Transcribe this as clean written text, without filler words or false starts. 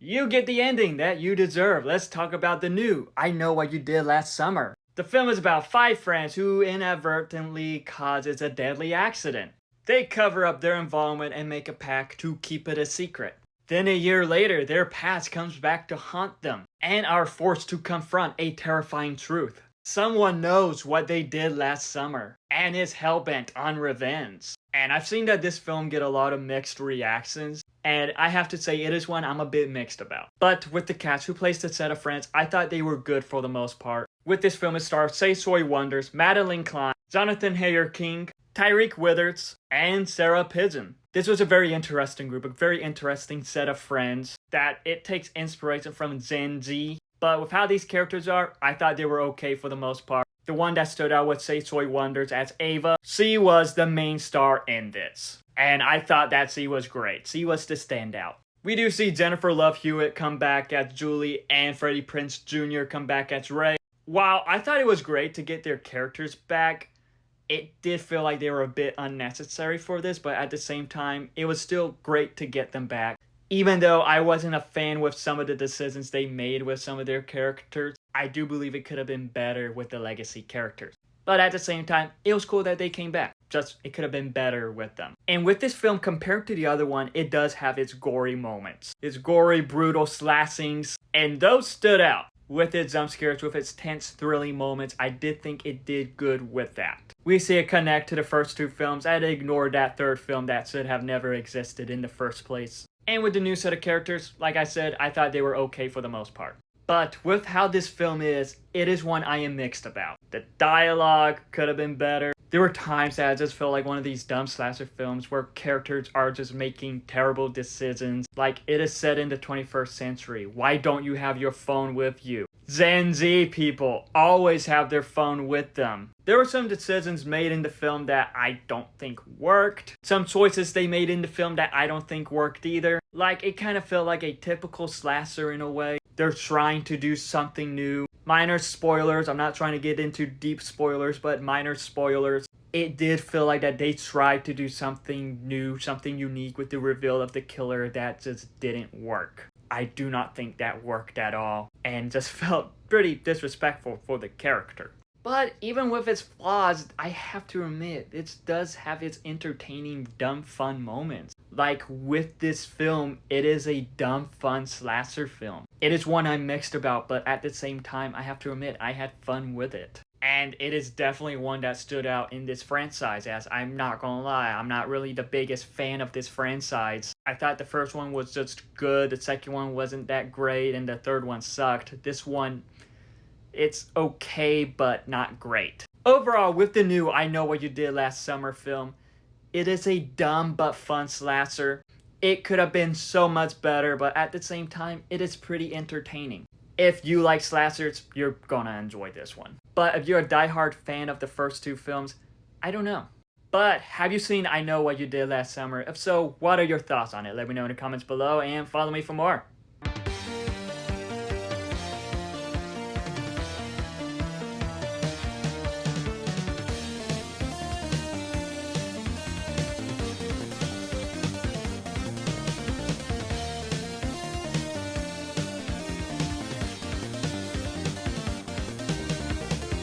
You get the ending that you deserve. Let's talk about the new I Know What You Did Last Summer. The film is about 5 friends who inadvertently causes a deadly accident. They cover up their involvement and make a pact to keep it a secret. Then a year later, their past comes back to haunt them and are forced to confront a terrifying truth. Someone knows what they did last summer and is hellbent on revenge. And I've seen that this film get a lot of mixed reactions, and I have to say it is one I'm a bit mixed about. But with the cast who plays the set of friends, I thought they were good for the most part. With this film, it stars Say Soy Wonders, Madelyn Cline, Jonathan Hauer-King, Tyreek Withers, and Sarah Pigeon. This was a very interesting group, a very interesting set of friends that it takes inspiration from Gen Z. But with how these characters are, I thought they were okay for the most part. The one that stood out was Say Soy Wonders as Ava. She was the main star in this. And I thought that she was great. She was the standout. We do see Jennifer Love Hewitt come back as Julie and Freddie Prinze Jr. come back as Ray. While I thought it was great to get their characters back, it did feel like they were a bit unnecessary for this, but at the same time, it was still great to get them back. Even though I wasn't a fan with some of the decisions they made with some of their characters, I do believe it could have been better with the legacy characters. But at the same time, it was cool that they came back. Just, it could have been better with them. And with this film, compared to the other one, it does have its gory moments. Its gory, brutal slashings, and those stood out. With its jump scares, with its tense, thrilling moments, I did think it did good with that. We see it connect to the first 2 films and ignore that 3rd film that should have never existed in the first place. And with the new set of characters, like I said, I thought they were okay for the most part. But with how this film is, it is one I am mixed about. The dialogue could have been better. There were times that I just felt like one of these dumb slasher films where characters are just making terrible decisions. Like, it is set in the 21st century. Why don't you have your phone with you? Gen Z people always have their phone with them. There were some decisions made in the film that I don't think worked. Some choices they made in the film that I don't think worked either. Like, it kind of felt like a typical slasher in a way. They're trying to do something new. Minor spoilers, I'm not trying to get into deep spoilers, but minor spoilers. It did feel like that they tried to do something new, something unique with the reveal of the killer that just didn't work. I do not think that worked at all, and just felt pretty disrespectful for the character. But even with its flaws, I have to admit, it does have its entertaining, dumb, fun moments. Like, with this film, it is a dumb, fun slasher film. It is one I'm mixed about, but at the same time, I have to admit, I had fun with it. And it is definitely one that stood out in this franchise, as I'm not gonna lie, I'm not really the biggest fan of this franchise. I thought the first one was just good, the second one wasn't that great, and the third one sucked. This one, it's okay, but not great. Overall, with the new I Know What You Did Last Summer film, it is a dumb but fun slasher. It could have been so much better, but at the same time, it is pretty entertaining. If you like slashers, you're gonna enjoy this one. But if you're a diehard fan of the first 2 films, I don't know. But have you seen I Know What You Did Last Summer? If so, what are your thoughts on it? Let me know in the comments below and follow me for more.